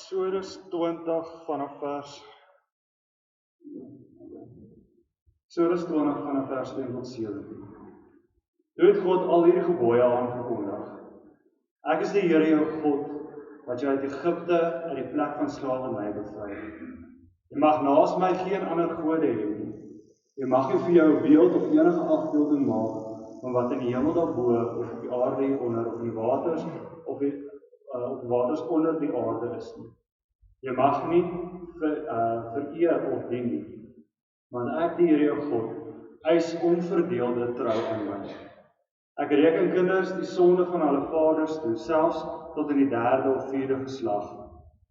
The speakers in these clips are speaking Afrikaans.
Exodus 20 vanaf vers 1 tot 7. Toe het God al hierdie gebooie aangekondig. Ek is die Here jou God, wat jou uit Egipte, uit die plek van slawerny bevry het. Jy mag naas my geen ander gode hê nie. Jy mag nie vir jou 'n beeld of enige afbeelding maak van wat in die hemel daarbo, of op die aarde hieronder, of die waters, of die waters onder die aarde is nie. Jy mag nie vereer of dien nie. Want ek, die Here jou God, eis onverdeelde trou aan my. Ek reken kinders die sonde van hulle vaders toe, selfs tot in die 3de of 4de geslag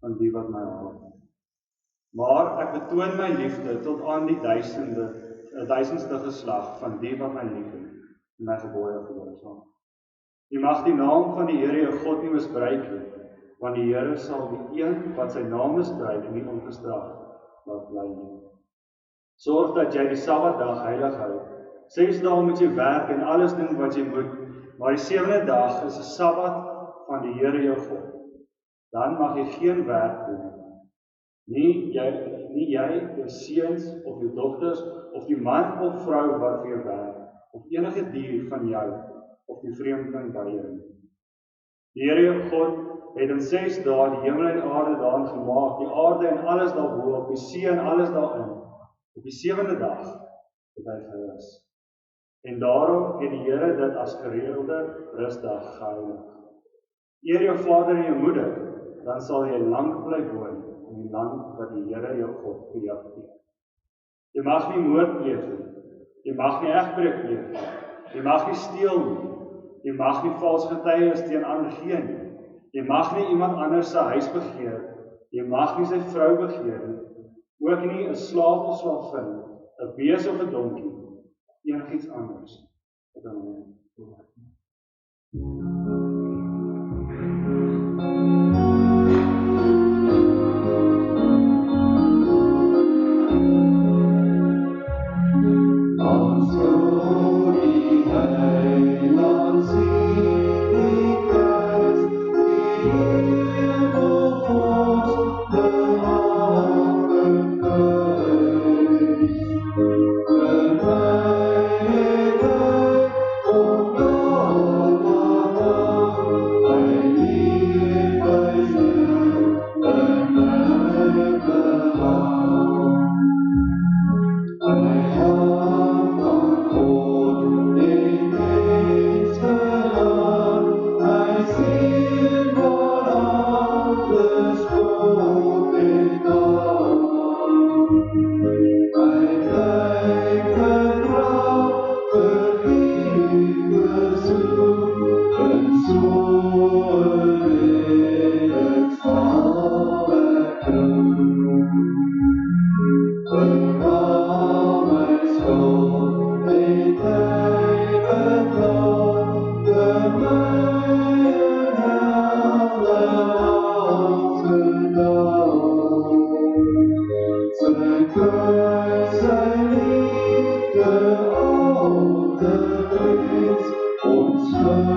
van die wat my haat. Maar ek betoon my liefde tot aan die 1000ste geslag van die wat my liefhet en my gebooie gehoorsaam. Jy mag die naam van die Here jou God nie misbruik nie, want die Here sal die een wat sy naam misbruik nie ongestraf laat bly nie. Sorg dat jy die Sabbatdag heilig hou. 6 dae moet jy werk en alles doen wat jy moet, maar die 7de dag is 'n Sabbat van die Here jou God. Dan mag jy geen werk doen. Nie jy, jou seuns of jou dogters, of die man of vrou wat vir jou werk, of enige dier van jou, of die vreemdeling by jou. Die Here jou God het in 6 dae die hemel en die aarde daarin gemaak, die aarde en alles daarbo, op die see en alles daarin. Op die 7de dag het hy gerus. En daarom het die Here dit as gereelde rusdag geheilig. Eer jou vader en jou moeder, dan sal jy lank bly woon in die land wat die Here jou God vir jou gee. Jy mag nie moord pleeg nie. Jy mag nie egbreek pleeg nie. Jy mag nie steel nie. Jy mag nie vals getuienis teen ander gee nie. Jy mag nie iemand anders se huis begeer. Jy mag nie sy vrou begeer nie. Ook nie 'n slaaf of slaafin, 'n bees of 'n donkie, enigiets anders wat aan hom behoort. Ons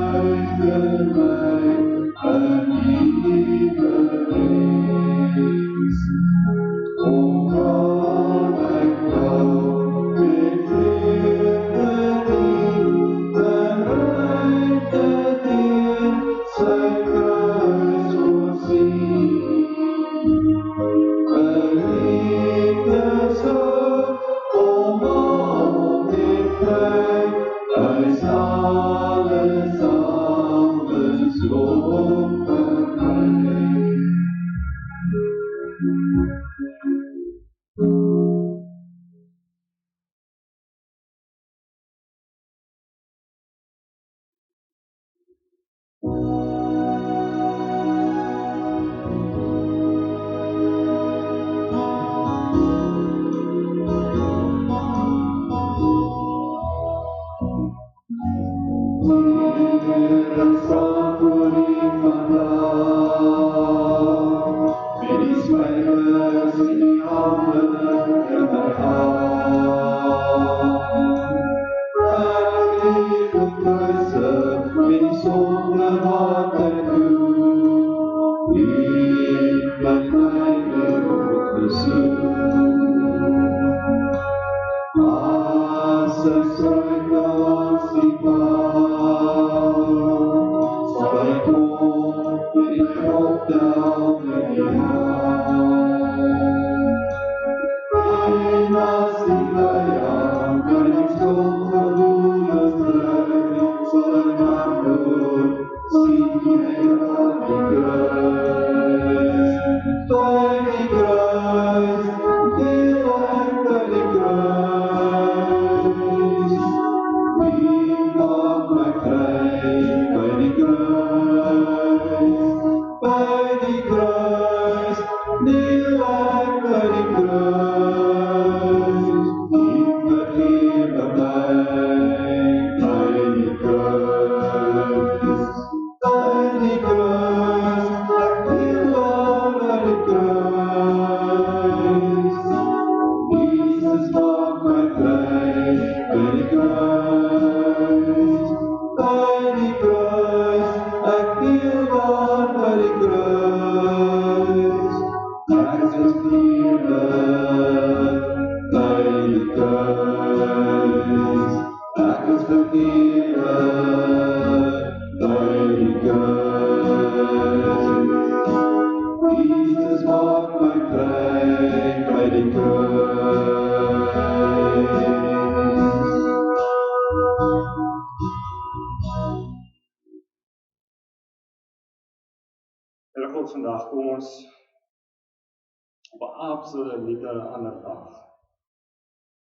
Here God, vandag kom ons op 'n absolute ander dag.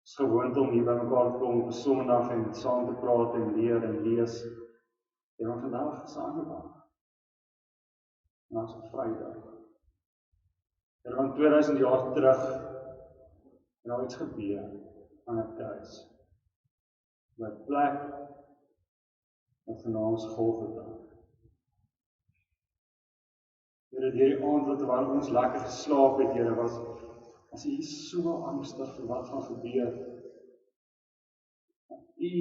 Ons is gewoond om hier by mekaar te kom op 'n Sondag en saam te praat en leer en lees. En vandag is 'n ander dag. Vandag is 'n Vrydag. Er van 2000 jaar terug het daar iets gebeur aan 'n kruis. By 'n plek wat genaamd Golgotha. Here, deur die aand terwyl ons lekker geslaap het, Here, was U so angstig vir wat gaan gebeur. U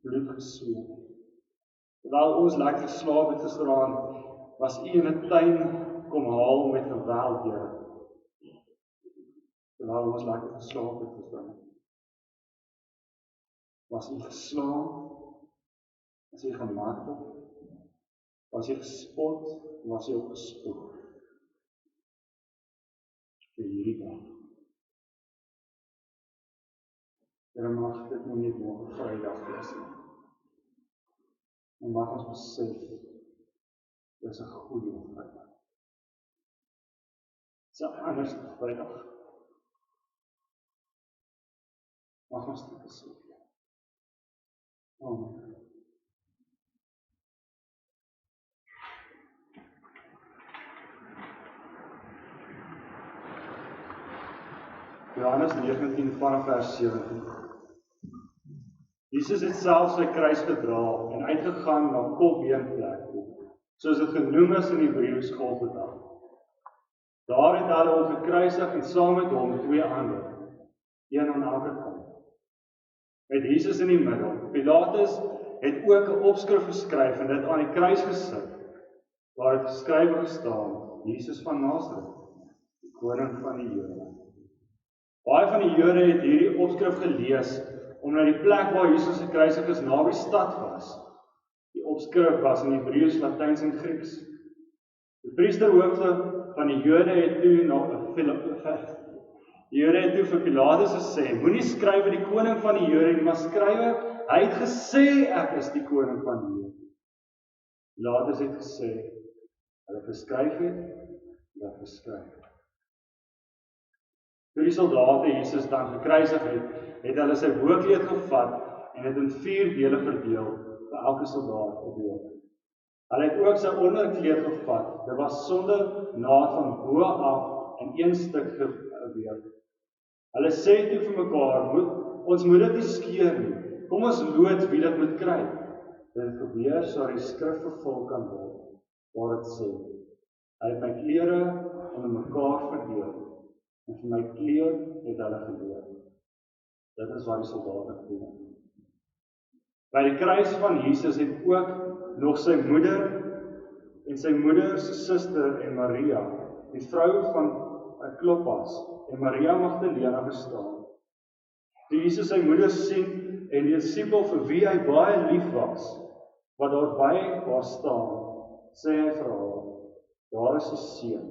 bloed gesweet. Terwyl ons lekker geslaap het gisteraand, was U in 'n tuin kom haal met geweld, Here. Terwyl ons lekker geslaap het gisteraand. Was U geslaan? Was U gemartel? Was U gespot? Was U ook gespoeg? Vir hierdie dag. Here, mag dit nie net nog 'n Vrydag wees nie. En mag ons besef, dit is 'n goeie Vrydag. Dit is 'n anders Vrydag. Mag ons dit besef. Amen. Johannes 19 vanaf vers 17. Jesus het self sy kruis gedra en uitgegaan na Kolbeenplek toe, soos dit genoem is in Hebreëus Golgotha. Daar het hulle hom gekruisig en saam met hom 2 ander, een aan elke kant. Met Jesus in die middel. Pilatus het ook 'n opskrif geskryf en dit aan die kruis gesit, waar dit geskrywe gestaan, Jesus van Nasaret, die koning van die Jode. Baie van die Jode het hierdie opskrif gelees, omdat die plek waar Jesus gekruisig is naby stad was. Die opskrif was in Hebreëus, Latyns en Grieks. Die priesterhoofde van die Jode het toe vir Pilatus gesê, moenie skrywe die koning van die Jode nie, maar skrywe, hy het gesê ek is die koning van die Jode. Pilatus het gesê, hulle geskryf het, geskryf. Toe die soldate Jesus dan gekruisig het hulle sy boekleed gevat en dit in 4 dele verdeel, vir elke soldaat 'n deel. Hulle het ook sy onderkleed gevat, dit was sonder naad van bo af in 1 stuk geweef. Hulle sê toe vir mekaar, ons moet dit nie skeur nie, kom ons loot wie dit moet kry. Dit het gebeur sodat die skrif vervul kan word, waar dit sê, hy het my klere onder mekaar verdeel, en vir my kleer het hulle gedood. Dit is wat die soldate gedoen het. By die kruis van Jesus het ook nog sy moeder en sy moeder se suster en Maria, die vrou van Klopas en Maria Magdalena gestaan. Toe Jesus sy moeder sien en die disipel vir wie hy baie lief was, wat daar by haar staan, sê hy vir haar, daar is die seun.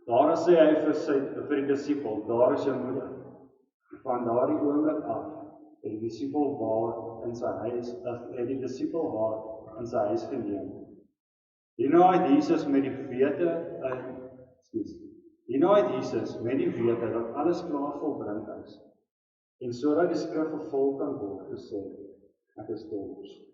Daar sê hy vir die disipel, daar is jou moeder. Van daardie oomblik af, het die disipel haar in sy huis, het die disipel haar in sy huis geneem. Hierna het Jesus met die wete, dat alles klaar volbring is, en sodat die skrif vervul kan word, gesê, ek is dors.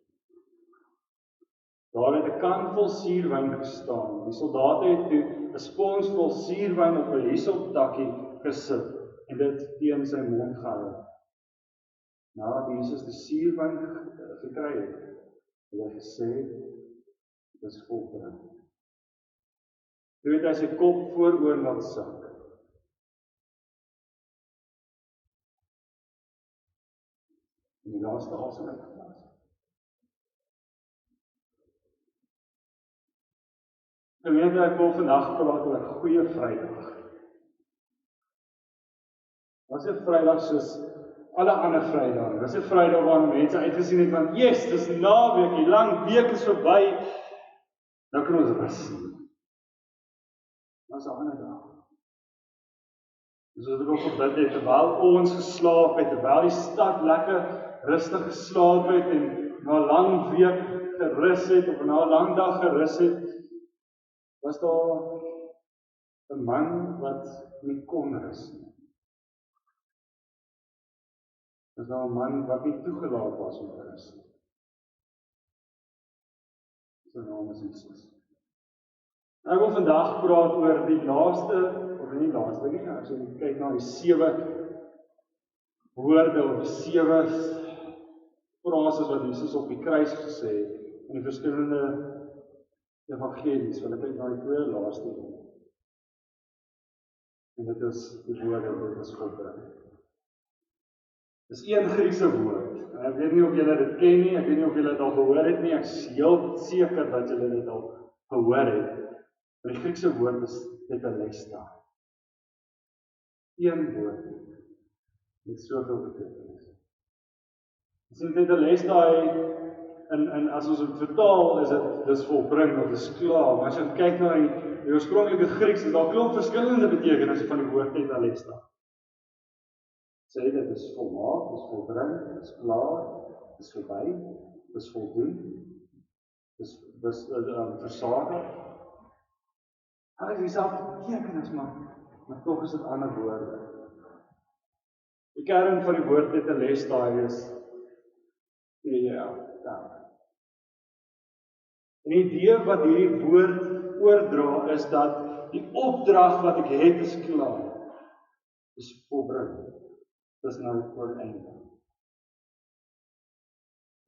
Daar het 'n kan vol suurwyn gestaan. Die soldate het toe 'n spons vol suurwyn op 'n hiesoptakkie gesit en dit teen sy mond gehou. Nadat Jesus die suurwyn gekry het, het hy gesê, dit is volbring. Toe het hy sy kop vooroor laat sak. En die laaste asem uitgeblaas. Gemeente, ek wil vandag praat oor 'n goeie Vrydag. Was 'n Vrydag soos alle ander Vrydae. Dis 'n Vrydag waar mense uitgesien het want yes, dis naweek, die lang week is verby. Nou kan ons rus. Dis 'n ander dag. Soos ek ook gebid het, terwyl ons geslaap het, terwyl die stad lekker rustig geslaap het en na 'n lang week gerus het of na 'n lang dag gerus het, was daar 'n man wat nie kon rus nie. Was daar 'n man wat nie toegelaat was om te rus nie. Sy naam is Jesus. Ek wil vandag praat oor die laaste, of nie laaste nie, as jy kyk na die 7 woorde of die 7 frases wat Jesus op die kruis gesê het in die verskillende evangelies, want ek kyk na die tweede laaste een. En dit is die woorde, dit is volbring. Dis een Griekse woord. En ek weet nie of julle dit ken nie, ek weet nie of julle dit al gehoor het nie, ek is heel seker dat julle dit al gehoor het. Maar die Griekse woord is tetelestai. Een woord met soveel betekenis. As jy tetelestai en as ons dit vertaal, is dit dis volbring of dis klaar. Maar as jy kyk na die oorspronklike Grieks, is daar klomp verskillende betekenisse van die woord tetelestai. Sê dit is volmaak, dis volbring, dis klaar, dis verby, dis voldoen, dis versadig. Alles dieselfde betekenis, maar tog is dit ander woorde. Die kern van die woord tetelestai is En die idee wat hierdie woord oordra is dat die opdrag wat ek het is klaar. Dis volbring. Dis nou oor einde.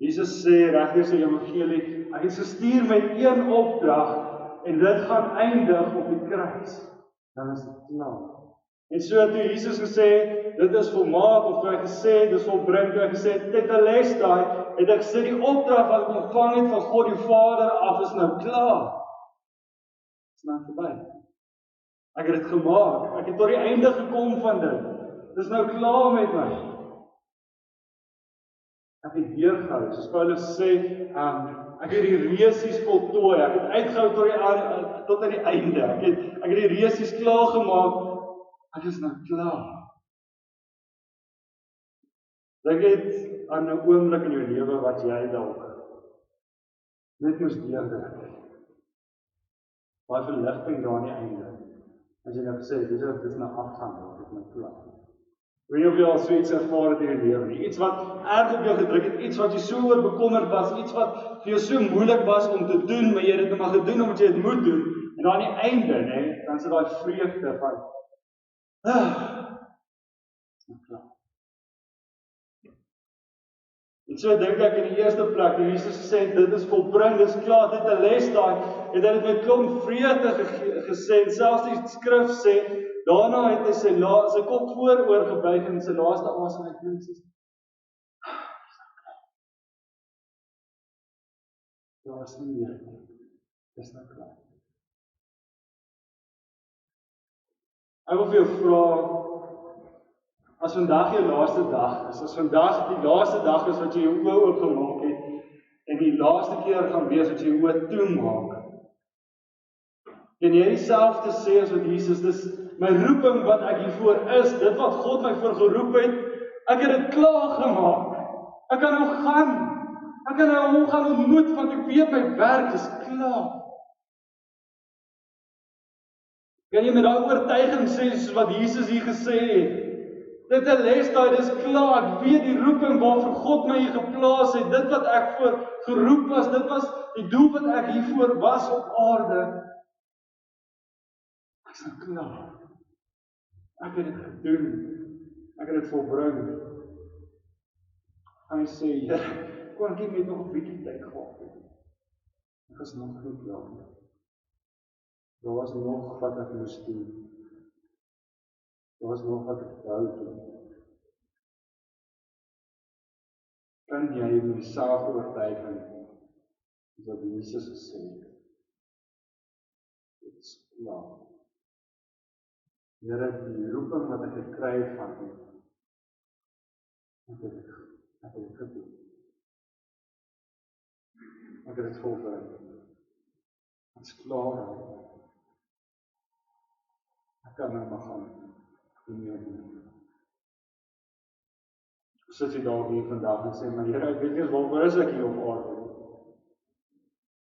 Jesus sê regdeur sy evangelie, hy is gestuur met een opdrag en dit gaan eindig op die kruis. Dan is dit klaar. En so toe Jesus gesê, dit is volmaak, of toe hy gesê, dit is volbring, toe hy gesê, tetelestai, het ek gesê, die opdrag wat ek ontvang het van God die Vader af is nou klaar. Dit is nou verby. Ek het dit gemaak, ek het tot die einde gekom van dit. Dit is nou klaar met my. Ek het deurgehou, soos Paulus sê, ek het die resies voltooi, ek het uitgehou tot aan die einde, ek het die resies klaar gemaak, ek is nou klaar. Dink het aan 'n oomblik in jou lewe wat jy dalk net moes deurdruk. Daai verligting daar aan die einde. As jy nou gesê, dit is nou afgaan, dit is nou klaar. Weet jy of jy al so iets ervaar het in jou lewe nie? Iets wat erg op jou gedruk het, iets wat jy so oor bekommerd was, iets wat vir jou so moeilik was om te doen, maar jy het dit net maar gedoen omdat jy dit moet doen. En aan die einde, nee, dan sit daai vreugde van klaar. En so dink ek in die eerste plek, toe Jesus gesê, dit is volbring, dit is klaar, tetelestai, het hy dit met klomp vreugde gesê, en selfs die skrif sê, daarna het hy sy kop vooroor gebuig en sy laaste asem uitblaas en sê, daar is nie meer nie, dis nou klaar. Ek wil vir jou vra, as vandag jou laaste dag is, as vandag die laaste dag is wat jy jou oë oopgemaak het, en die laaste keer gaan wees wat jy jou oë toemaak, kan jy dieselfde sê as wat Jesus, my roeping wat ek hiervoor is, dit wat God my voor geroep het, ek het dit klaar gemaak. Ek kan nou gaan. Ek kan nou hom gaan ontmoet, want ek weet my werk is klaar. Kan jy met daai oortuiging sê, soos wat Jesus hier gesê het, dit 'n les daai, dis klaar, ek weet die roeping waarvoor God my hier geplaas het, dit wat ek voor geroep was, dit was die doel wat ek hiervoor was op aarde. Ek is nou klaar. Ek het dit gedoen. Ek het dit volbring. Hy sê, Here, kon ek net nog 'n bietjie tyd gehad het. Ek is nog nie klaar nie. Daar was nog wat ek moes doen. Daar was nog wat ek wou doen. Kan jy met dieselfde oortuiging wat Jesus gesê het? Dit is klaar. Here, die roeping wat ek gekry het van U, ek het dit gedoen. Ek het dit volbring. Dit is klaar. Ek kan nou maar gaan. Sit jy daar hier vandag en sê, maar Here, ek weet nie waarvoor is ek hier op aarde nie.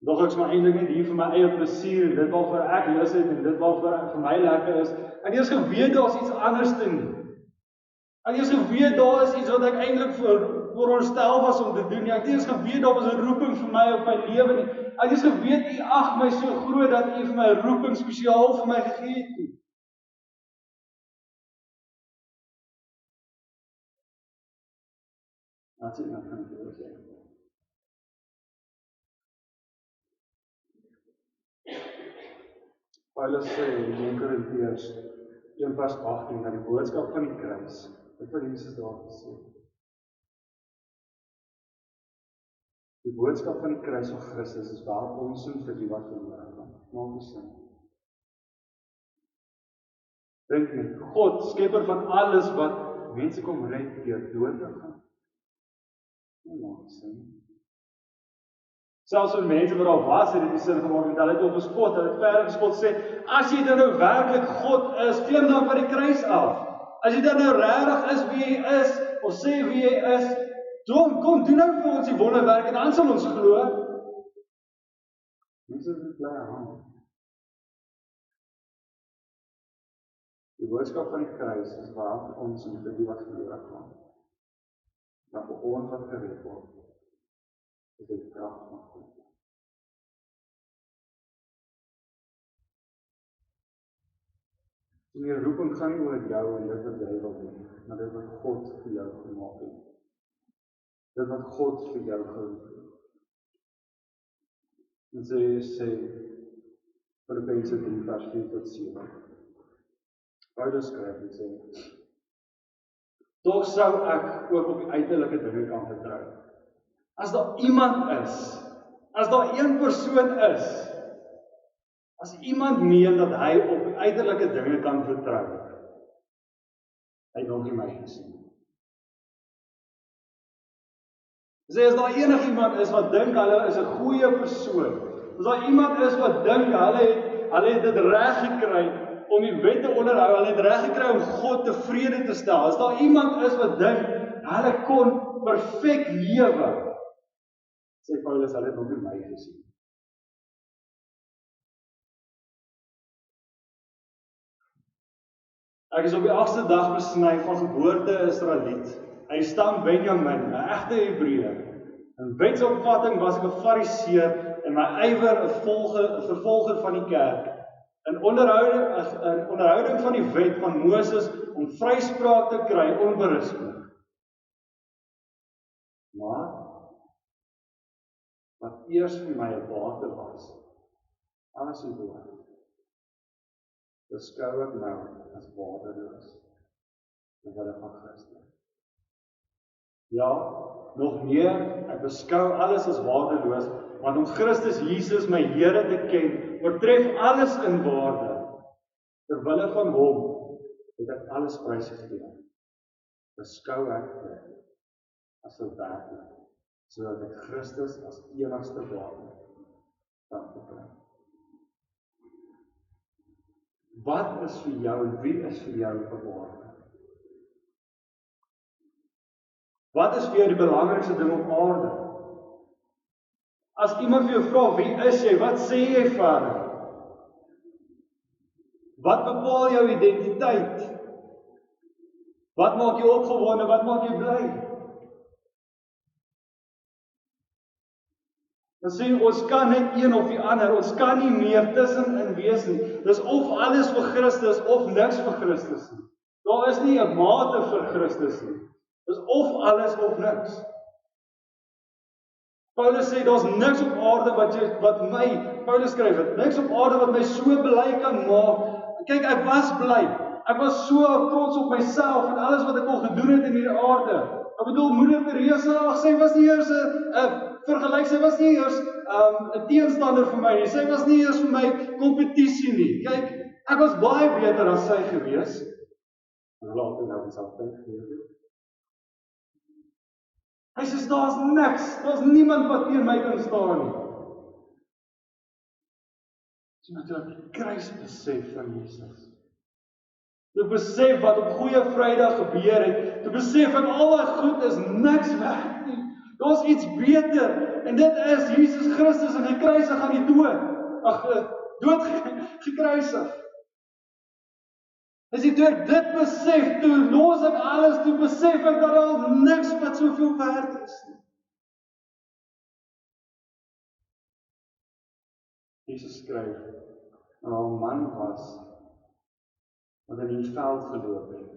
Doch ek is maar eintlik net hier vir my eie plesier en dit waarvoor ek lus het en dit waarvoor vir my lekker is. Ek het eers geweet daar is iets anders te nie. Ek het eers geweet daar is iets wat ek eintlik veronderstel was om te doen nie. Ek het eers geweet daar was 'n roeping vir my op my lewe nie. Ek het eers geweet U ag my so groot dat U vir my 'n roeping spesiaal vir my gegee het nie. That's it, not going to do it. Paulus sê in 1 Korintiërs 1:18 dat die boodskap van die kruis, dit wat Jesus daar gesê het. Die boodskap van die kruis van Christus is waar ons sin vir die wat verloor gaan. Maak nie sin. Dink net, God, skepper van alles wat mense kom red deur dood te gaan. Selfs vir mense wat al was, het dit die sin gemaak, hulle het op gespot, hulle het verder gespot sê, as jy dan nou werklik God is, klim dan van die kruis af. As jy dan nou regtig is wie jy is, of sê wie jy is, kom doen nou vir ons die wonderwerk, en dan sal ons glo. Mense is bly aan. Die boodskap van die kruis is waar ons vir die wat verloor gaan. Maar vir ons wat gered word, is dit krag van God. Die roeping gaan nie oor jou en dit wat jy wil doen, maar dit wat God vir jou gemaak het. Dit wat God vir jou geroep het. En sê Filippense 3:4-7. Paulus skryf en sê, tog sou ek ook op die uiterlike dinge kan vertrou. As daar iemand is, as daar een persoon is, as iemand meen dat hy op die uiterlike dinge kan vertrou, hy het nog nie my gesien. Sê, as daar enigiemand is wat dink hulle is 'n goeie persoon, as daar iemand is wat dink hulle het dit reg gekry om die wet te onderhou, hulle het reg gekry om God tevrede te stel. As daar iemand is wat dink, hulle kon perfek lewe, sê Paulus, hulle het nog nie my gesien. Ek is op die 8ste dag besny van geboorte Israeliet. Hy stam Benjamin, 'n egte Hebreër. In wetsopvatting was ek 'n Fariseer en my ywer 'n vervolger van die kerk. In onderhouding van die wet van Moses om vryspraak te kry onberispelik. Maar wat eers vir my 'n bate was, alles in woord, beskou ek nou as waardeloos in wille van Christus. Ja, nog meer, ek beskou alles as waardeloos, want om Christus Jesus my Here te ken, oortref alles in waarde. Ter wille van hom het ek alles prysgegee. Beskou ek dit as 'n werklik, sodat ek Christus as enigste waarde kan verkry. Wat is vir jou en wie is vir jou 'n waarde? Wat is vir jou die belangrikste ding op aarde? As iemand vir jou vra, wie is jy? Wat sê jy verder? Wat bepaal jou identiteit? Wat maak jou opgewonde? Wat maak jou bly? Dan sê ons kan net een of die ander. Ons kan nie meer tussenin wees nie. Dis of alles vir Christus of niks vir Christus nie. Daar is nie 'n mate vir Christus nie. Dis of alles of niks. Paulus sê daar's niks op aarde Paulus skryf dit, niks op aarde wat my so bly kan maak. Kyk, ek was bly. Ek was so trots op myself en alles wat ek al gedoen het in hierdie aarde. Ek bedoel, Moeder Teresa, sy was nie eers 'n vergelyk, sy was nie eers 'n teenstander vir my nie. Sy was nie eers vir my kompetisie nie. Kyk, ek was baie beter as sy gewees. En later nou ons altyd gewees. Hy sê, daar's niks, daar's niemand wat teen my kan staan nie. So natuurlik die kruis besef van Jesus. Toe besef wat op Goeie Vrydag gebeur het, toe besef dat al daai goed is niks werd nie. Daar's iets beter, en dit is Jesus Christus en gekruisig aan die dood gekruisig. As toe ek dit besef, toe los ek alles, toe besef ek dat daar niks wat soveel werd is nie. Jesus skryf, en 'n man was, wat in die veld geloop het,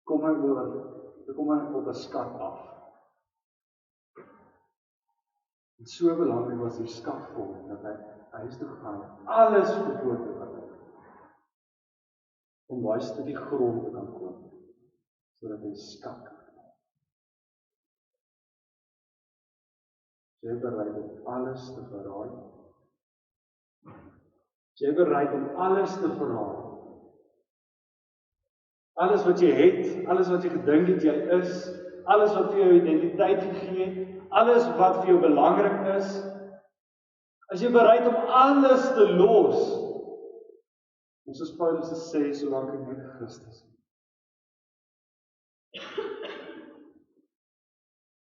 kom hy op 'n skat af. En so belangrik was die skat vir hom, dat hy huis toe gegaan, alles verkoop het wat hy, om daai stukkie grond te kan koop, sodat hy skat kan. Jy bereid om alles te verraai. Jy bereid om alles te verraai. Alles wat jy het, alles wat jy gedink het jy is, alles wat vir jou identiteit gegee het, alles wat vir jou belangrik is, as jy bereid om alles te los, en soos Paulus sê, solank ek net Christus het.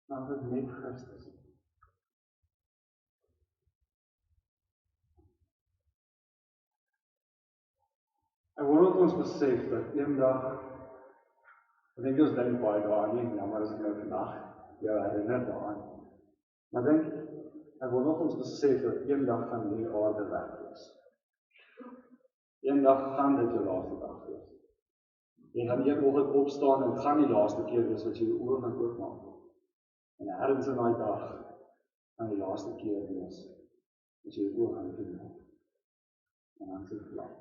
Solank ek net Christus het. Ek wil ook ons besef dat eendag, ek dink ons dink baie daaraan nie, jammer as ek nou vandag jou herinner daaraan. Maar ek wil nog ons besef dat eendag gaan hierdie aarde weg wees. Eendag gaan dit jou laaste dag wees. Jy gaan een oggend opstaan en dit gaan die laaste keer wees wat jy jou oë gaan oopmaak. En ergens in daai dag gaan die laaste keer wees wat jy jou oë gaan oopmaak. En dan is dit klaar.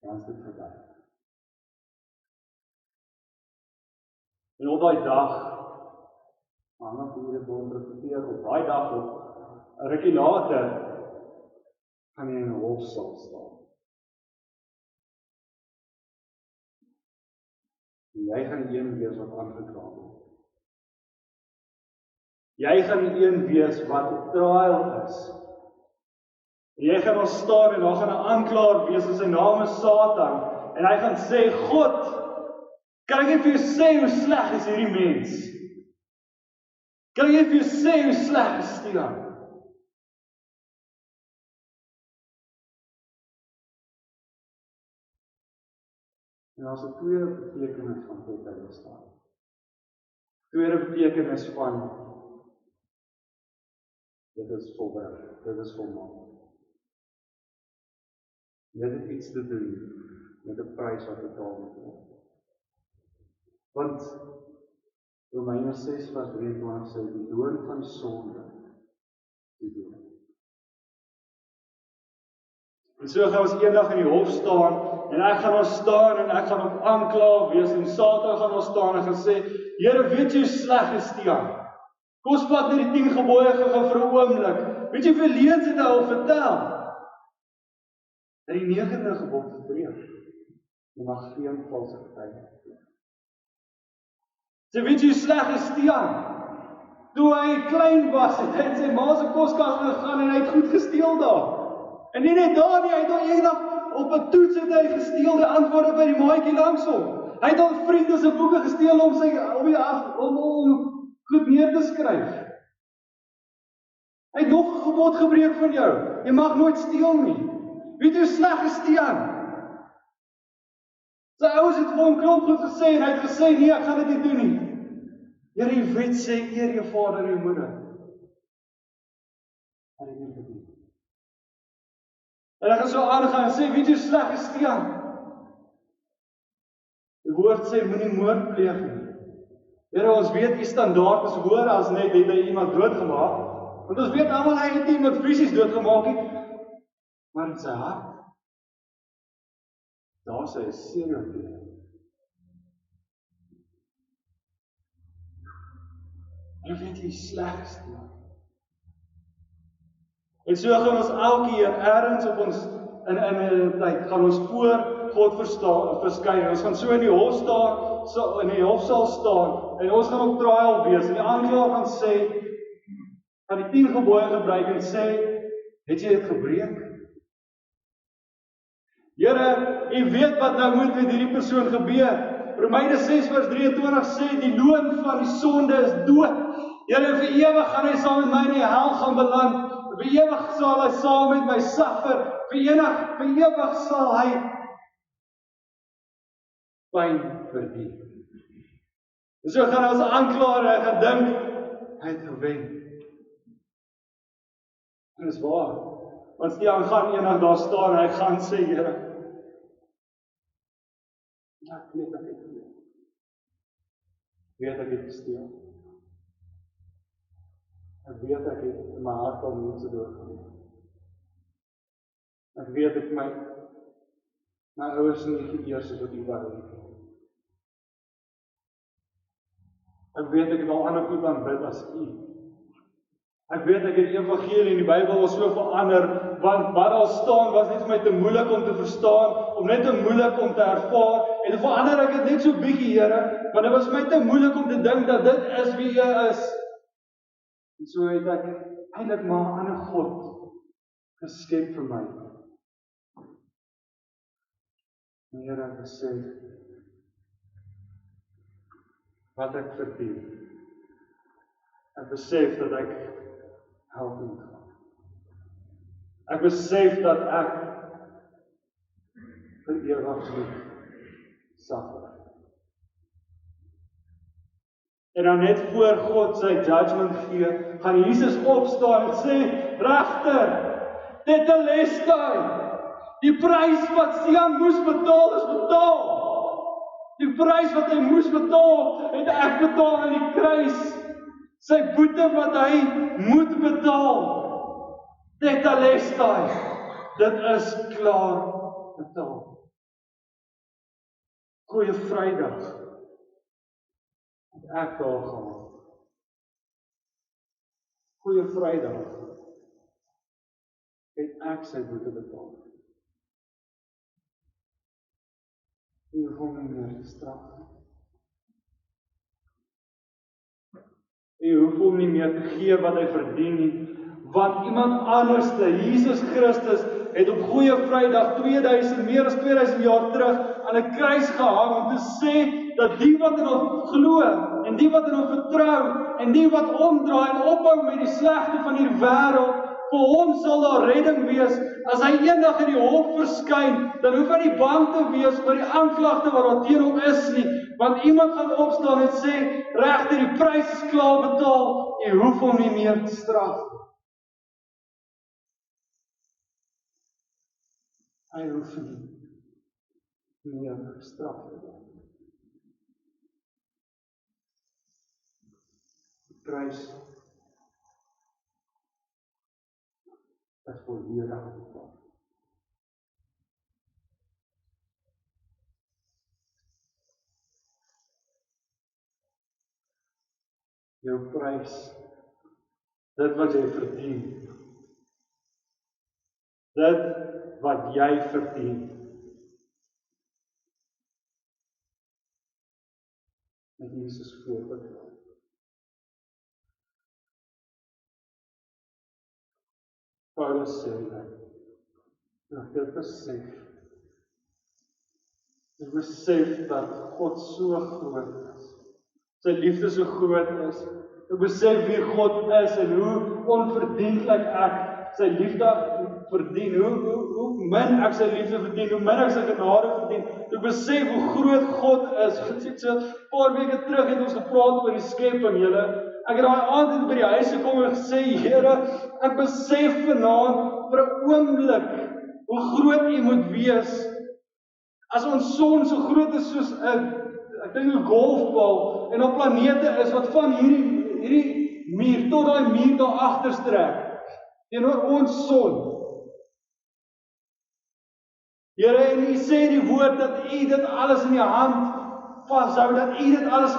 Dan is dit verby. En op daai dag, maar dan hoe dit word interpreteer, op daai dag, op 'n rukkie later, gaan jy in 'n hofsaal staan. En jy gaan die een wees wat aangekla word. Jy gaan die een wees wat op trial is. En jy gaan daar staan en daar gaan 'n aanklaer wees en sy naam is Satan. En hy gaan sê, God, kan ek net vir jou sê hoe sleg is hierdie mens? Kan ek net vir jou sê hoe sleg is Stian? En daar's 'n tweede betekenis van wat hy staan. Tweede betekenis van dit is volbring, dit is volmaak. Dit het iets te doen met 'n prys wat betaal moet word. Want Romeine 6:23 sê die loon van sonde die dood. En so gaan ons eendag in die hof staan en ek gaan daar staan en ek gaan op aankla wees en Satan gaan daar staan en gaan sê, Here, weet jy hoe sleg is Stian? Kom ons vat net die 10 gebooie gou vir 'n oomblik. Weet jy hoeveel leuns het hy al vertel? Dat die 9de gebod verbreek. Jy mag geen valse getuienis pleeg. Sy weet jy hoe sleg is Stian? Toe hy klein was, het hy in sy ma se koskas gegaan en hy het goed gesteel daar. En nie net daar nie, hy het eendag op 'n toets het hy gesteel die antwoorde by die maatjie langs hom. Hy het al vriende se boeke gesteel om goed neer te skryf. Hy het nog 'n gebod gebreek van jou. Jy mag nooit steel nie. Weet jy hoe sleg is Stiaan? Sy ouers het vir hom klomp goed gesê en hy het gesê nee, ek gaan dit nie doen nie. Here, die wet sê eer jou vader en jou moeder. Hy het nie gedoen. En hy gaan so aangaan en sê, weet jy hoe sleg is Stiaan? Die woord sê moenie moord pleeg nie. Here, ons weet die standaard is hoër as net het hy iemand doodgemaak. Want ons weet almal hy het iemand fisies doodgemaak nie. Maar in sy hart, daar sê hy serial killer. En weet jy slegste? En so gaan ons elke keer ergens op ons in 'n tyd gaan ons voor God verskyn. Ons gaan so in die hof staan, so in die hofsaal staan en ons gaan op trial wees en die aanklaer gaan sê, gaan die 10 gebooie gebruik en sê, het jy dit gebreek? Here, u weet wat nou moet met hierdie persoon gebeur. Romeine 6 vers 23 sê, die loon van die sonde is dood. Here, vir ewig gaan hy saam met my in die hel gaan beland. Vir ewig sal hy saam met my suffer. Vir ewig sal hy pyn verdien. En so gaan ons aanklaer, hy gaan dink, hy het gewen. En dis waar. Want Stiaan gaan eendag daar staan en hy gaan sê, Here, ek weet ek het gedoen. Weet ek het gesteel. Ek weet ek het in my hart al mense doodgeneem. Ek weet ek my ouers nie geëer soos wat U wou nie. Ek weet ek het al ander goed aanbid as U. Ek weet ek het die evangelie en die Bybel was so verander, want wat daar staan was net vir my te moeilik om te verstaan, om net te moeilik om te ervaar, en te verander ek het net so bietjie, Here, want dit was my te moeilik om te dink dat dit is wie U is. En so het ek eintlik maar 'n ander God geskep vir my. En Here, ek besef wat ek verdien. Ek besef dat ek help moet gaan. Ek besef dat ek vir ewig moet suffer. En dan net voor God sy judgment gee, gaan Jesus opstaan en sê, regter, tetelestai, die prys wat Stiaan moes betaal is betaal. Die prys wat hy moes betaal, het ek betaal aan die kruis. Sy boete wat hy moet betaal, tetelestai, dit is klaar betaal. Goeie Vrydag, het ek daar gaan. Goeie Vrydag, het ek sy boete betaal. U hoef hom nie meer te straf. U hoef hom nie meer te gee wat hy verdien nie, want iemand anders, Jesus Christus, het op Goeie Vrydag meer as 2000 jaar terug aan 'n kruis gehang om te sê dat die wat in hom glo en die wat in hom vertrou en die wat omdraai en ophou met die slegte van hierdie wêreld, vir hom sal daar redding wees. As hy eendag in die hof verskyn, dan hoef hy nie bang te wees oor die aanklagte wat daar teen hom is nie, want iemand gaan opstaan en sê, regter, die prys is klaar betaal, jy hoef hom nie meer te straf. Hy hoef nie meer gestraf te word. Die prys is volledig betaal. Jou prys, dit wat jy verdien, dit wat jy verdien, met Jesus voorbetaal. Paulus sê dat dit besef, Ek besef dat God so groot is. Sy liefde so groot is. Ek besef wie God is en hoe onverdienlik ek sy liefde verdien. Hoe min ek sy liefde verdien, hoe min ek sy genade verdien. Ek besef hoe groot God is. Ons het so 'n paar weke terug het ons gepraat oor die skepping, julle. Ek het daai aand by die huis gekom en gesê, Here, ek besef vanaand vir 'n oomblik hoe groot U moet wees. As ons son so groot is soos 'n dink 'n golfbal en op planete is wat van hierdie muur tot daai muur daar agter strek teenoor ons son. Here, en U sê in die woord dat U dit alles in die hand vashou, dat U dit alles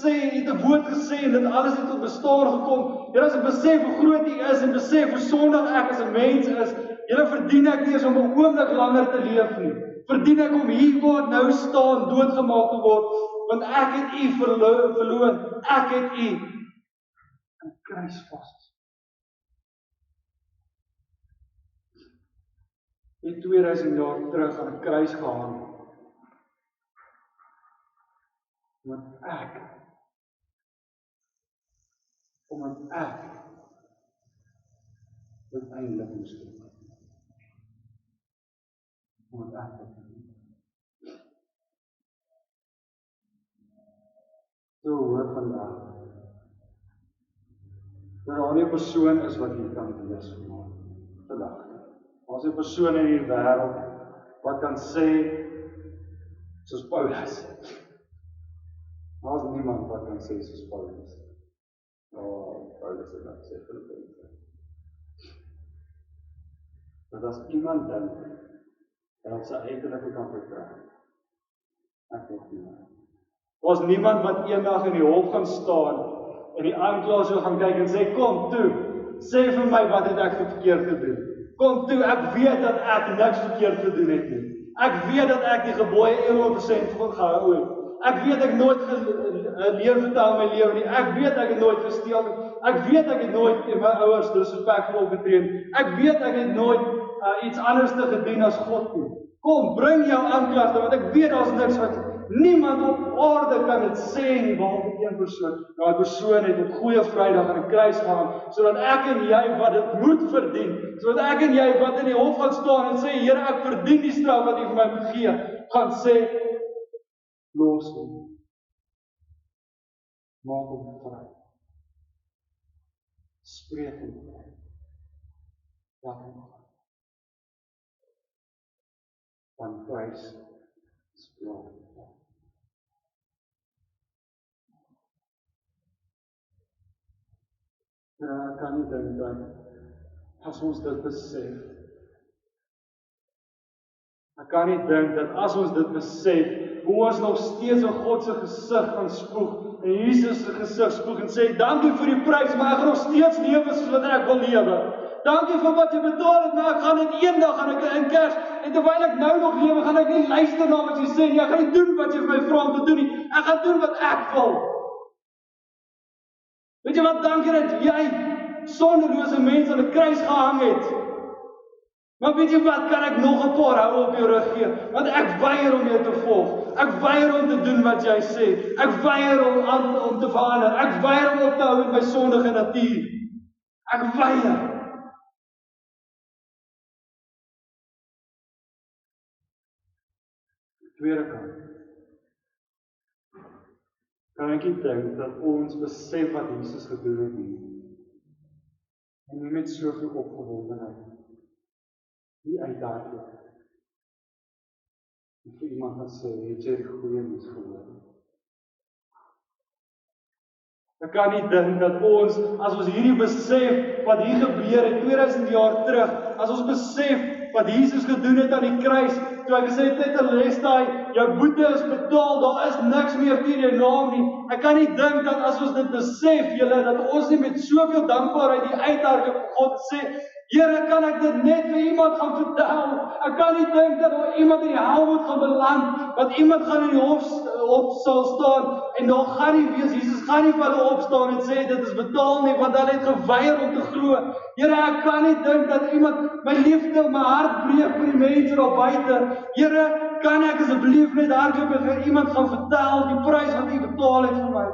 sê, U het 'n woord gesê en dit alles het tot bestaan gekom. Here, as ek besef hoe groot U is en besef hoe sondig ek as 'n mens is, Here, verdien ek nie eens om 'n oomblik langer te leef nie. Verdien ek om hier waar nou staan doodgemaak te word, want ek het U verloor. Ek het U aan die kruis vas. Hy 2000 jaar terug aan 'n kruis gehang. Omdat ek uiteindelik moes doen. Omdat ek dit doen. So hoor vandag, dat daar nie 'n persoon is wat jy kan wees vandag. Daar's 'n persoon in hierdie wêreld wat kan sê, soos Paulus. Daar's niemand wat kan sê soos Paulus. Paulus het net sê Filippense. Dat as iemand dink, en op sy uiterlike kan vertrou, ek nog nie. Daar's niemand wat eendag in die hof gaan staan en die aanklaer sou gaan kyk en sê, kom toe, sê vir my wat het ek verkeerd gedoen. Kom toe, ek weet dat ek niks verkeerd gedoen het nie. Ek weet dat ek die gebooie 100% gehou het. Ek weet ek nooit leer vertel my lewe nie. Ek weet ek het nooit gesteel nie. Ek weet ek het nooit my ouers disrespekvol opgetree nie. Ek weet ek het nooit iets anders te gedoen as God nie. Kom, bring jou aanklagte, want ek weet daar's niks wat niemand op aarde kan dit sê nie, behalwe een persoon. Daai persoon het op Goeie Vrydag aan 'n kruis gehang, sodat ek en jy wat dit moet verdien, sodat ek en jy wat in die hof gaan staan en sê, Here, ek verdien die straf wat U vir my moet gee, gaan sê, los hom. Maak hom vry. Spreek hom vry. Laat hom gaan. Want Christ is blood. Ek kan nie dink dat as ons dit besef, hoe ons nog steeds in God se gesig gaan spoeg, en Jesus se gesig spoeg en sê, dankie vir die prys, maar ek gaan nog steeds lewe soos wat ek wil lewe. Dankie vir wat jy betaal het, maar ek gaan dit eendag gaan ek in Kers, en terwyl ek nou nog lewe, gaan ek nie luister na wat jy sê nie, ek gaan nie doen wat jy vir my vra om te doen nie, ek gaan doen wat ek wil. Weet jy wat, dankie dat jy sondelose mense aan 'n kruis gehang het. Maar weet jy wat, kan ek nog 'n paar hou op jou rug gee, want ek weier om jou te volg. Ek weier om te doen wat jy sê. Ek weier om te verander. Ek weier om op te hou met my sondige natuur. Ek weier. Tweede kant. Kan ek nie dink dat ons besef wat Jesus gedoen het nie. En nie met soveel opgewondenheid. Die uitdaging. En vir iemand wat sê, het jy die goeie nuus gehoor? Ek kan nie dink dat ons, as ons hierdie besef wat hier gebeur het 2000 jaar terug, as ons besef wat Jesus gedoen het aan die kruis, toe hy gesê het, Tetelestai, jou boete is betaal, daar is niks meer teen jou naam nie. Ek kan nie dink dat as ons dit besef, julle, dat ons nie met soveel dankbaarheid die uitdaging van God sê, Here, kan ek dit net vir iemand gaan vertel? Ek kan nie dink dat daar iemand in die hel moet gaan beland, dat iemand gaan in die hof sal staan, en daar gaan nie wees, Jesus gaan nie vir hulle opstaan en sê, dit is betaal nie, want hulle het geweier om te glo. Here, ek kan nie dink dat iemand my liefde, my hart breek vir die mense daar buite. Here, kan ek asseblief net hardloop en vir iemand gaan vertel die prys wat U betaal het vir my?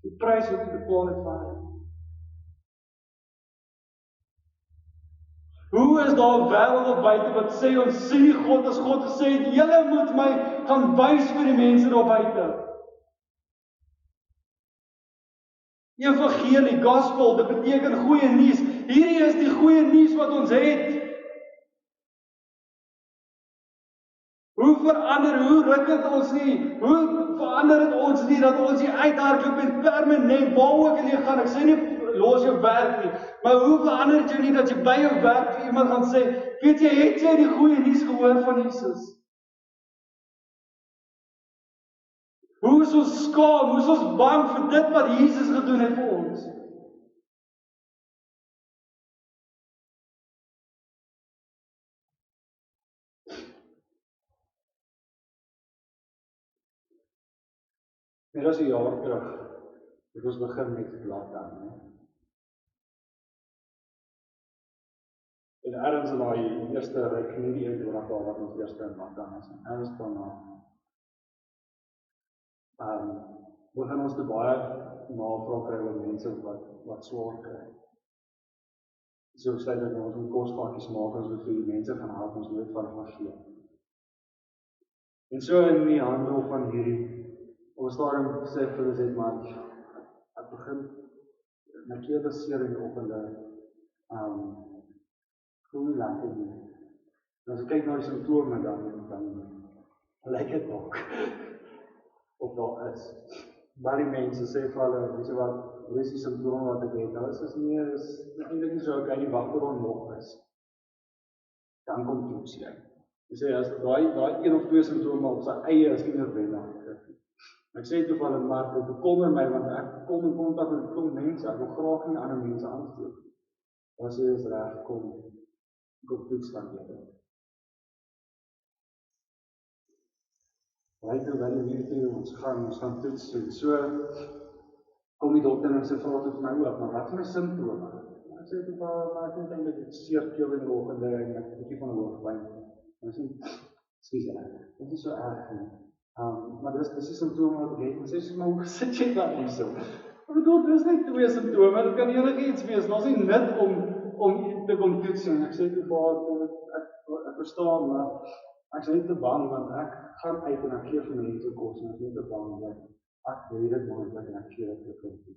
Die prys wat U betaal het vir my. Hoe is daar 'n wêreld op buite wat sê ons sien nie God as God gesê het, julle moet my gaan wys vir die mense daar buite. Evangelie, gospel, dit beteken goeie nuus. Hierdie is die goeie nuus wat ons het. Hoe ruk het ons nie? Hoe verander het ons nie dat ons hier uithardloop en permanent waar ook al jy gaan? Ek sê nie los jou werk nie, maar hoe verander dit jou nie dat jy by jou werk vir iemand gaan sê, weet jy, het jy die goeie nuus gehoor van Jesus? Hoe is ons skaam? Hoe is ons bang vir dit wat Jesus gedoen het vir ons? Meer as 'n jaar terug het ons begin met lockdown. En ergens in daai eerste ryk nie die 21 dae wat ons eerste in lockdown is. Ergens daarna begin ons te baie navraag kry oor mense wat swaar kry. So sê dat ons moet kosvakkies maak, ons moet vir die mense gaan help, ons moet van gee. En so in die handel van hierdie, ons daarin sê vir ons het maar, ek begin, my keel seer in die oggende, voel nie lekker nie. En as ek kyk na die simptome, dan lyk dit ook, of daar is. Maar die mense sê vir hulle, weet jy wat is die simptome wat ek het? Nou is nie, is eintlik nie so, ek nie wag tot ons nog is. Dan kom toets jy. Jy sê, as daai 1 of 2 simptome op sy eie is nie noodwendig. Ek sê toevallig, maar dit bekommer my, want ek kom in kontak met 'n klomp mense, ek wil graag nie ander mense aansteek. Dan sê is reg, kom toets dan jy. Right nou wel die toe, ons gaan toets doen. So, kom die dokter en sy vra toe vir my ook, maar wat is my simptome? Ek sê toe, maar ek dink eintlik dit seer keel in die oggende en ek 'n bietjie van 'n hoofpyn. En ek sê, skus reg, dit is so erg nie. Maar dis die simptome wat ek het. En sê, maar hoe sit jy dan hierso? Ek bedoel, dis net 2 simptome, dit kan enigiets wees. Daar's nie nut om te kom toets en ek sê toe, ek verstaan, maar ek is net te bang, want ek gaan uit en ek gee vir mense kos, en ek is net te bang, dat ek weet dit moontlik en ek gee dit vir mense.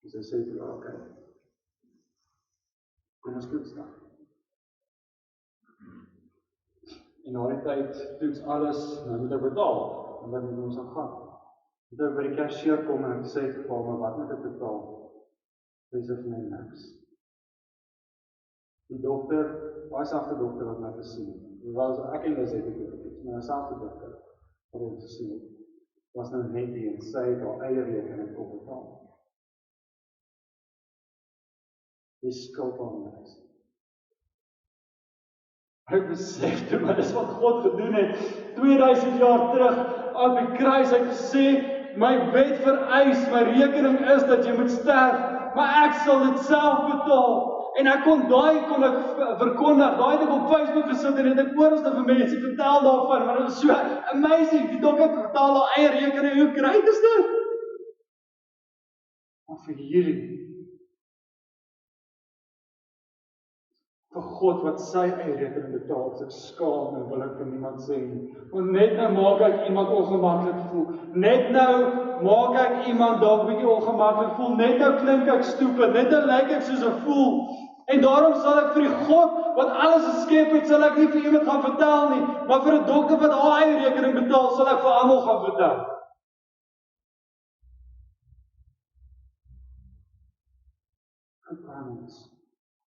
Dus hy sê toe, oké, kom ons toets dan. En na die tyd toets alles, nou moet ek betaal, en dan moet ons aan gaan. Moet ek by die cashier kom en ek sê vir maar wat moet ek betaal? Sy sê vir my niks. Die dokter, daai selfde dokter wat my gesien het, was ek en Liz het dit, maar die selfde dokter wat ons gesien het, was nou net die en sy het haar eie rekening opbetaal. Die skuld aan niks. Ek besef toe, maar dis wat God gedoen het 2000 jaar terug aan die kruis. Hy het gesê, my wet vereis, my rekening is dat jy moet sterf, maar ek sal dit self betaal. En ek kon verkondig, daai het ek op Facebook gesit en het ek oral vir mense vertel daarvan, maar dit is so amazing, die dokter betaal haar eie rekening, hoe great is dit? Maar vir hierdie, vir God wat sy eie rekening betaal, is ek skaam en wil ek vir niemand sê nie. Want net nou maak ek iemand ongemaklik voel. Net nou maak ek iemand dalk bietjie ongemaklik voel. Net nou klink ek stupid. Net nou lyk ek soos 'n fool. En daarom sal ek vir die God wat alles geskep het, sal ek nie vir iemand gaan vertel nie, maar vir 'n dokter wat haar eie rekening betaal, sal ek vir almal gaan vertel.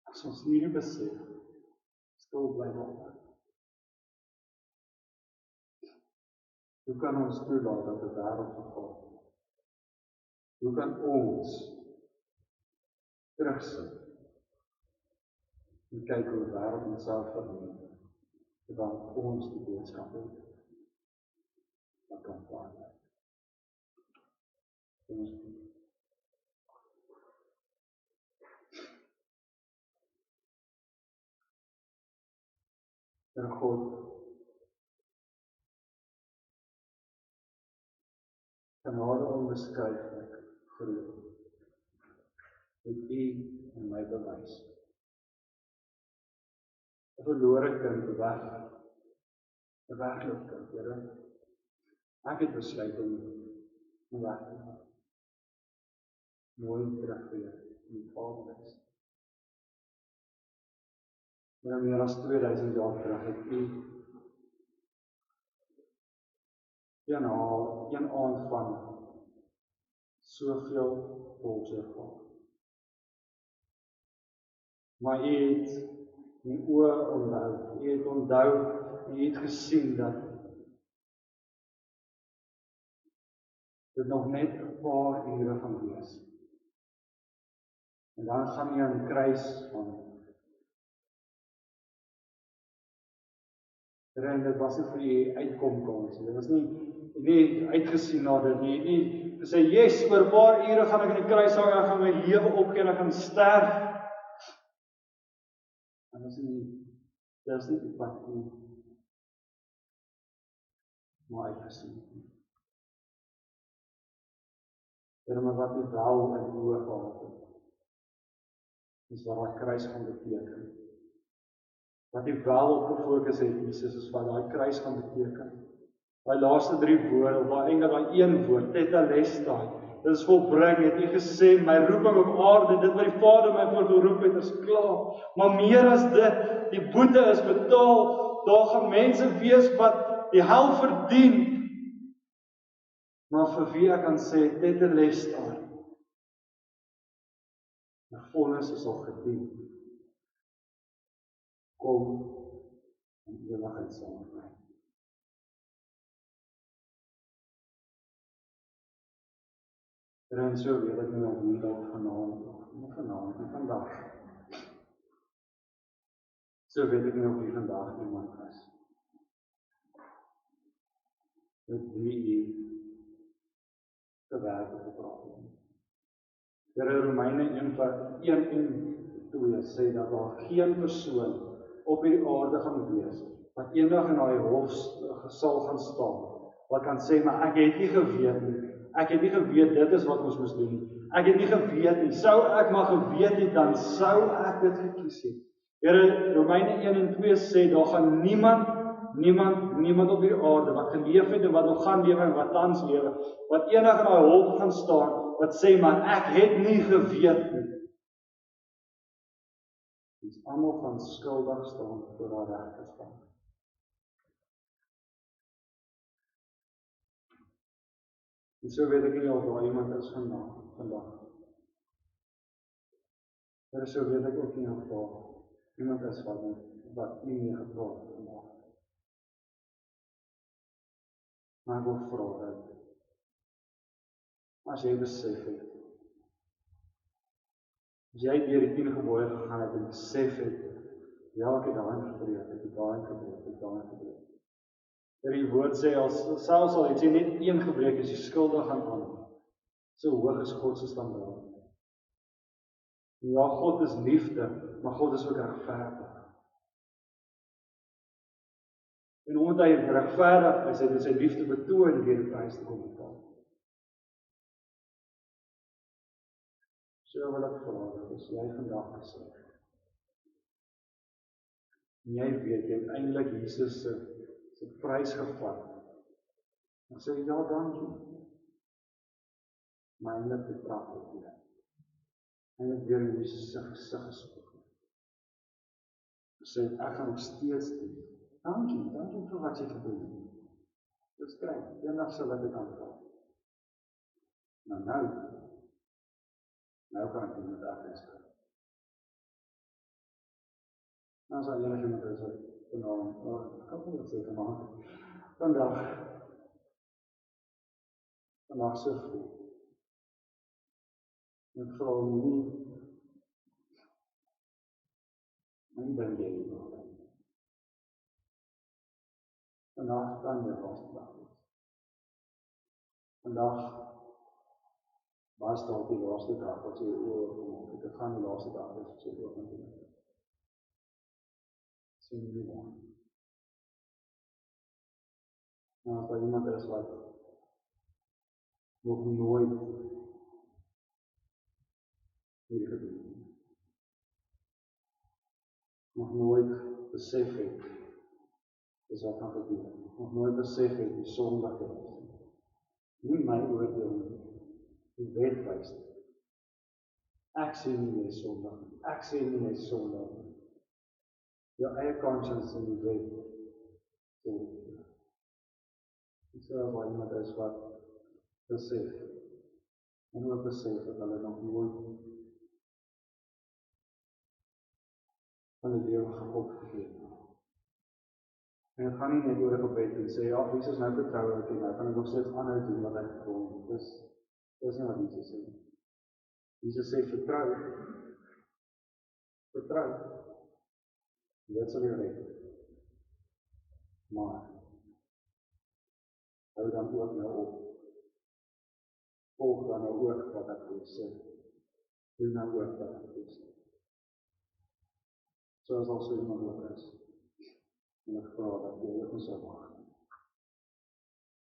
As ons hierdie besef, stil bly daar. Hoe kan ons toelaat dat die wêreld vergaan? Hoe kan ons terugsit en kyk hoe die wêreld homself vernuwe, terwyl ons die boodskap het wat kan verander? Here God, genade onbeskryflik groot, het U in my bewys. 'n verlore kind, wegloop kind, Here. Ek het besluit om weg te gaan. Mooi terugweer in die Vaderhuis. Maar meer as 2000 jaar terug het U een aand van soveel bolse gehad. Maar U het die oë onthou. U het onthou, U het gesien dat dit nog net 'n paar ure gaan wees. En dan gaan U aan die kruis van. En dit was nie vir U uitkomkans. Dit was nie uitgesien na dit nie. Nie gesê, yes, oor 'n paar ure gaan ek in die kruis hang, ek gaan my lewe opgee en ek gaan sterf. En dit is nie die pad nie. Maar uitgesien. Here, maar wat U wel in die oë gehad het, is wat daai kruis gaan beteken. Wat U wel op gefokus het, Jesus, is wat daai kruis gaan beteken. Daai laaste 3 woorde, of eintlik daai een woord, tetelestai. Dit is volbring, het U gesê, my roeping op aarde, dit wat die Vader my voor geroep het, is klaar. Maar meer as dit, die boete is betaal. Daar gaan mense wees wat die hel verdien. Maar vir wie ek kan sê, tetelestai. Die vonnis is al gedien. Kom in ewigheid saam met my. En so weet ek nie of wie dalk vanaand, nie vandag. So weet ek nie of wie vandag iemand is. Met wie U te werk op gepraat het. Here, Romeine 1:1-2 sê dat daar geen persoon op hierdie aarde gaan wees wat eendag in daai hof sal gaan staan, wat kan sê, maar ek het nie geweet nie. Ek het nie geweet dit is wat ons moes doen nie. Ek het nie geweet nie. Sou ek maar geweet het, dan sou ek dit gekies het. Here, Romeine 1:2 sê, daar gaan niemand op hierdie aarde wat geleef het en wat nog gaan lewe en wat tans lewe, wat eendag in daai hof gaan staan, wat sê, maar ek het nie geweet nie. Ons almal gaan skuldig staan voor daai regtersbank. En so weet ek nie of daar iemand is vandag. Here, so weet ek ook nie of daar iemand is wat U mee gepraat het vandag. Maar ek wil vra dat, as jy besef het, as jy deur die 10 gebooie gegaan het en besef het, ja, ek het daarin gebreek, ek het daarin gebreek. Die woord sê, selfs al het jy net 1 gebreek, is jy skuldig aan. So hoog is God se standaard. Ja, God is liefde, maar God is ook regverdig. En omdat hy regverdig is, hy sy liefde betoon deur die prys te kom betaal. So wil ek vra, dat as jy vandag gesê, en jy weet, jy het eintlik Jesus se prys gevat, en sê, ja, dankie, maar eintlik betrap het nie. Eintlik weer in Jesus se gesig gespog. Sê, ek gaan nog steeds doen. Dankie vir wat jy gedoen het. Dis kry, eendag sal ek dit aanvaar. Maar nou kan ek nie met ek skryf. Nou sal jy net met dit vanaand, ek kan nie wat sê vandag so vroeg. Ek vra nie dink jy nie. Vandag kan jy laaste dag wees. Vandag was dalk die laaste dag wat jy oorkom. Dit gaan die laaste dag wees wat jy oorkom. Sien nie. Nou, as daar iemand is wat nog nooit hierdie gedoen het, nog nooit besef het, is wat gaan gebeur, nog nooit besef het die sondig is. Nie my oordeel nie, die wet wys dit. Ek sê nie jy is sondig nie, ek sê nie jy is sondig nie. Jou eie conscience in die wet sê dit. Ek sê as waar iemand is wat besef, en ook besef dat hulle nog nooit van die lewe God gegee het. En het gaan nie net oor 'n gebed en sê, ja, Jesus nou vertrou ek en nou kan ek nog steeds aanhou doen wat ek gedoen het. Dis nie wat Jesus sê. Jesus sê vertrou. Vertrou. Dit sal jou red. Maar hou dan ook nou op. Volg dan nou ook wat ek wil sê. Doen nou ook wat ek wil sê. Soos al so iemand ook is. En ek vra dat jy ook ons sal wag.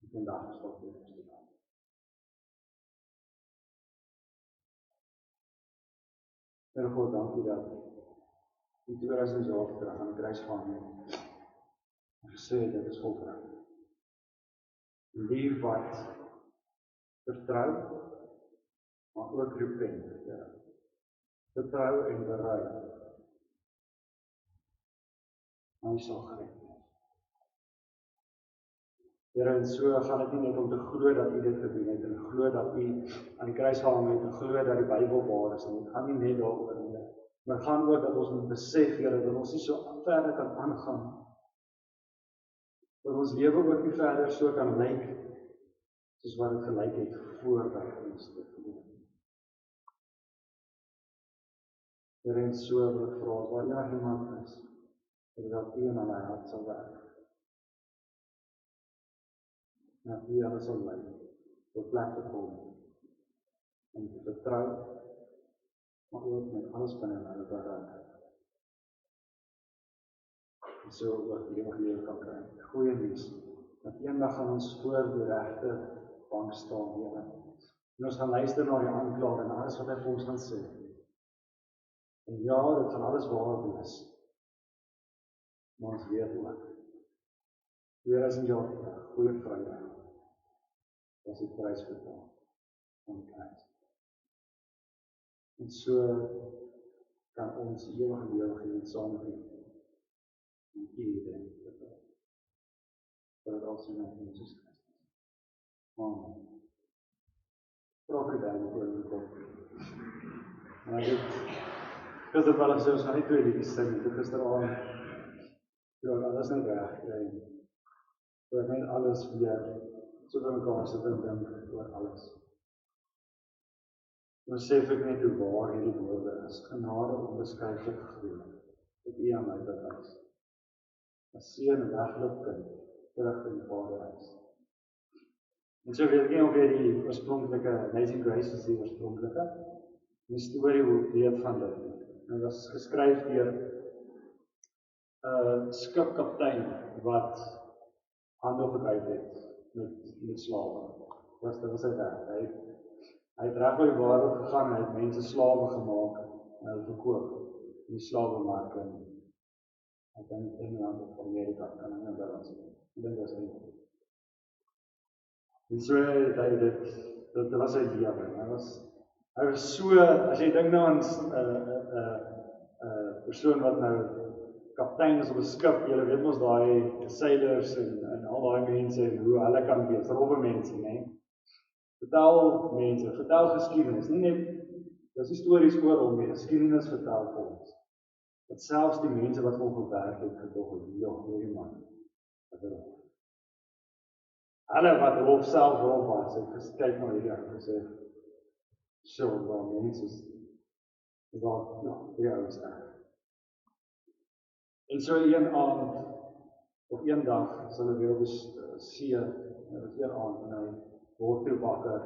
En vandag is wat weer te doen. Here God, dankie dat die 2000 jaar terug aan die kruis gehang het. En gesê het, dit is volbring. En die wat vertrou, maar ook repent, Here. Vertrou en berou. Hy sal gered word. Here, en so gaan dit nie net om te glo dat U dit gedoen het, en glo dat U aan die kruis gehang het, en glo dat die Bybel waar is, en dit gaan nie net daaroor nie. Maar het gaan ook dat ons moet besef, Here, dat ons nie so verder kan aangaan. Dat ons lewe ook nie verder so kan lyk, soos wat het gelyk het voordat ons dit gedoen het. Here, en so wil ek vra, waar iemand is, dat U in my hart sal werk. En dat U alles sal lei, op plek te kom, om te vertrou, maar ook met alles binne hulle bereik. En so ook die evangelie kan kry. Goeie nuus, dat eendag gaan ons voor die regte bank staan, Here. En ons gaan luister na die aanklaer en alles wat hy vir ons gaan sê. En ja, dit gaan alles waar wees. Maar ons weet ook, 2000 jaar terug, Goeie Vrydag, was die prys betaal van die kruis. En so kan ons die ewige lewe geniet saam met U en U drink betaal. Vir dit alles in Jesus Christus. Amen. Vra vir die Bijbel oor die kop. Maar dit is wel gesê, ons gaan nie 2 liedjies sing, dit is gisteravond. Ja, alles net reg kry. So ek net alles weer so vir mekaar sit en dink oor alles. Dan besef ek net hoe waar hierdie woorde is. Genade onbeskryflik groot. Wat U aan my bewys. 'n Seun wegloop kind, terug in die Vaderhuis. En so weet ek of jy die oorspronklike Amazing Grace is die oorspronklike. Die storie weet van dit. Dit was geskryf deur 'n skipkaptein wat handel gedryf het met slawe. Dit was sy werk. Hy het reg oor die wêreld gegaan, hy het mense slawe gemaak en hulle verkoop in die slawemark in ek dink Engeland of Amerika, kan ek nie daaraan sê. Ek dink dit is Engeland. En so hy dit was sy lewe. Hy was so, as jy dink nou aan 'n persoon wat nou kaptein is op 'n skip, julle weet mos daai sailors en al daai mense en hoe hulle kan wees, rowwe mense, né? Vertel mense, vertel geskiedenis, nie net, dis nie stories oor hom nie, geskiedenis vertel vir ons. Dat selfs die mense wat hom gewerk het, gedog, hierdie man, wat rof. Hulle wat rof self rof was, het kyk na hierdie en gesê, so, waar mense is daar, die ouens erg. En so een aand, of een dag, sal hy weer op die see, dit is een aand, en hy word toe wakker,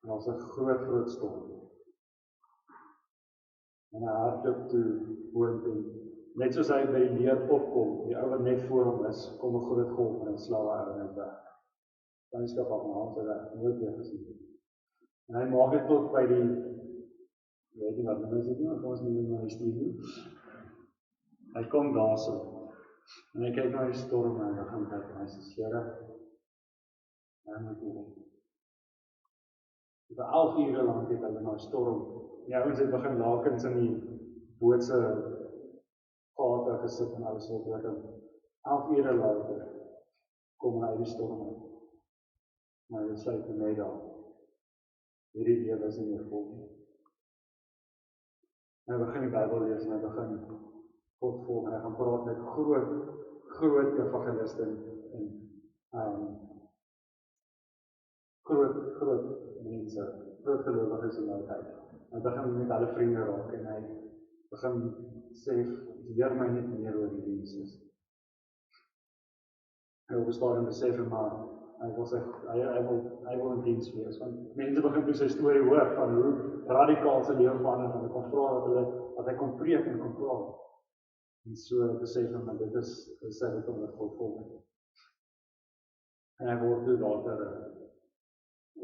en ons 'n groot storm. En hy hardloop toe boontoe Net soos hy by die leer opkom, die ou wat net voor hom is, kom 'n groot golf en hy slawe ou net weg. Dan is skap af na hom se weg, nooit weer gesien. En hy maak dit tot by die, weet nie wat nou is dit nie, want ons nie meer stuur nie. Hy kom daarso, en hy kyk na die storm en hy gaan kyk, en hy sê, Here, hy moet nie. Vir 11 ure lang het hulle na die storm. Die ouens het begin lakens in die bootse gate gesit en alles op, en 11 ure later kom hy uit die storm uit. Maar hy besluit net daar. Hierdie lewe is nie meer vol nie. En hy begin die Bybel lees en hy begin God volg en hy gaan praat met groot evangeliste en groot mense, groot gelowiges in daai tyd. Hy begin met hulle vriende raak en hy begin sê, leer my net meer oor die Jesus. Hy op 'n stadium besef maar hy wil in diens wees, want mense begin toe sy storie hoor van hoe radikaal sy lewe verander en hy kon vra dat hy kon preek en kon praat. En so besef hy, maar dit is sy wat om met God volg. En hy word toe later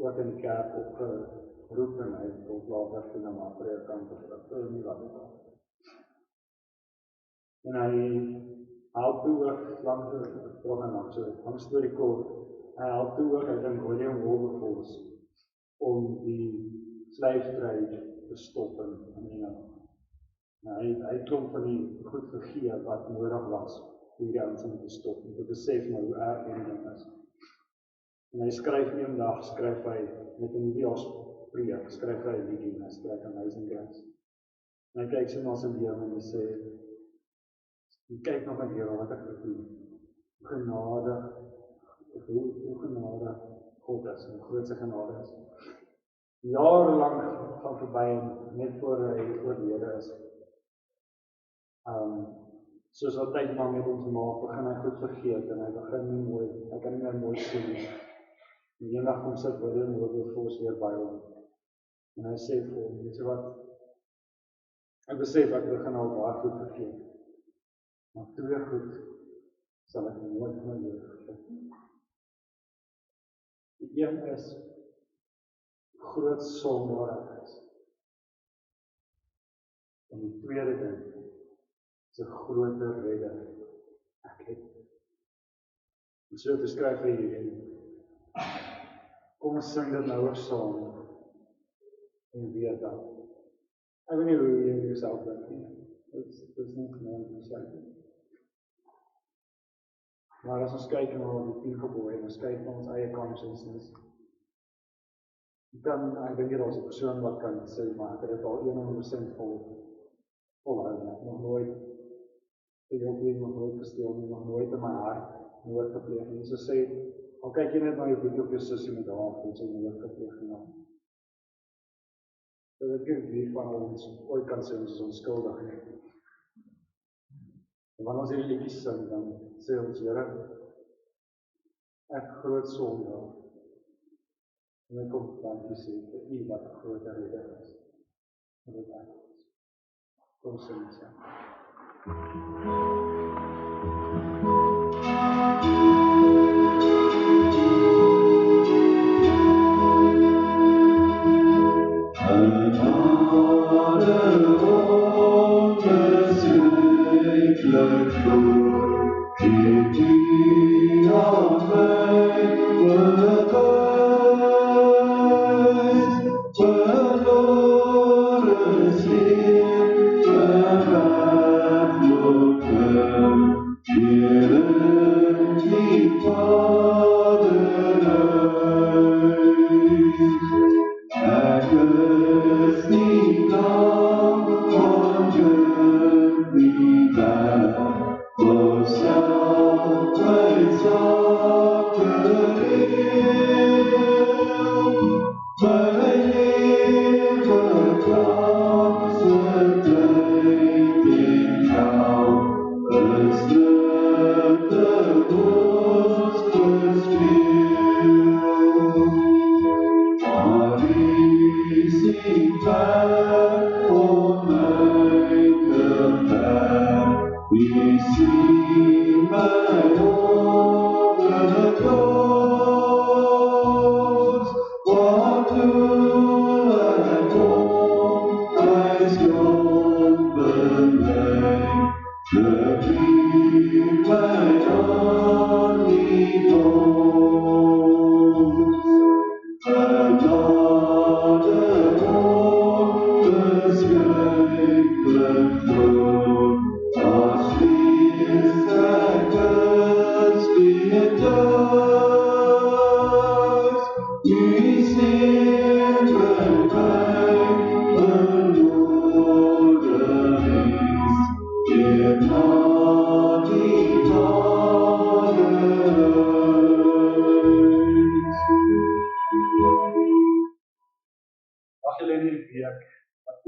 ook in die kerk opgeroep en hy tot later toe na maar predikant of dat nie wat het al. En hy help toe ook lang storie kort, hy help toe ook, hy dink William Wilberforce om die slave trade te stop in Engeland. Hy klomp van die goed gegee wat nodig was vir die ouens om te stop en te besef maar hoe erg hierdie ding is. En hy skryf eendag, met 'n nuwejaarspreek, skryf hy 'n liedjie en hy skryf Amazing Grace. En hy kyk sy na sy lewe en hy sê, kyk nog met Here wat ek gedoen. Hoe genade God is, en hoe groot sy genade is. Jare lang gaan verby en net voor hy oorlede is. Soos wat tyd maar met ons maak, begin hy goed vergeet en hy kan nie meer mooi sien nie. En eendag kom sit William Wilberforce weer by hom. En hy sê vir hom, weet jy wat, ek besef ek begin al baie goed vergeet. Maar 2 goed sal ek nooit in my lewe vergeet. Die een is groot sondaar is. En die tweede ding is 'n groter redder ek het. En so beskryf hy hierdie. Kom ons sing dit nou ook saam en weet dat. Ek weet nie hoe jy jouself dink nie. Dit is nie genoeg om te sê. Maar as ons kyk na die 10 gebooie en ons kyk na ons eie consciousness, ek dink daar's 'n persoon wat kan sê, maar ek het dit al 100% volhou. Ek nog nooit nog nooit gesteel nie, nog nooit in my hart moord gepleeg nie. So sê, al kyk jy net na jou video op jou sussie met haar, en sy moord gepleeg nie. So dit kan wie van ons ooit kan sê, ons is onskuldig nie. En wanneer ons hierdie liedjies sing, dan sê ons, Here, ek groot sondaar. En ek kom dankie sê vir U wat 'n groot redder is. En dit ek is. Kom sing ons saam.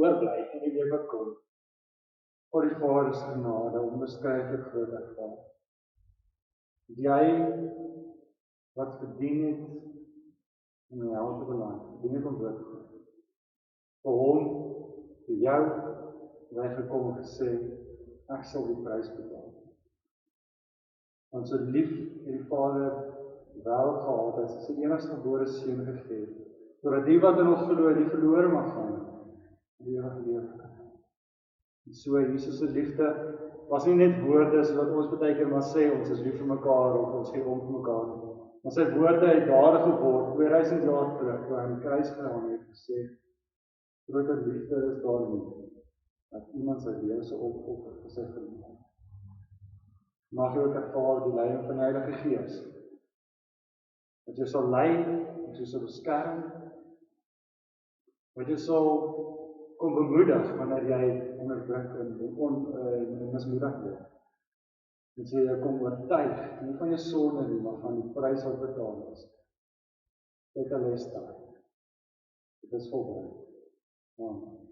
oorbly in die week wat kom. God die Vader se genade, onbeskryflik groot ervaar. Jy wat verdien het om in die hel te beland, verdien het om dood te gaan. Vir hom, vir jou, het hy gekom en gesê, ek sal die prys betaal. Want so lief het die Vader wel gehad, dat hy sy enigste gebore seun gegee het, sodat die wat in hom glo, nie verlore mag gaan, die ewige lewe. En so Jesus se liefde was nie net woorde, soos wat ons baie keer maar sê, ons is lief vir mekaar, of ons gee om vir mekaar. Maar sy woorde het dade geword, 2000 jaar terug, toe hy aan die kruis gehang het gesê, groter liefde is daar nie, dat iemand sy lewe sal opoffer vir sy vriende. Mag jy ook ervaar die leiding van die Heilige Gees, dat jy sal lei, dat jy sal beskerm, dat jy sal kom bemoedig wanneer jy onderdruk en mismoedig word. En sê jy kom oortuig, nie van jou sonde nie, maar van die prys wat betaal is. Dit is daar. Dit is volbring. Amen.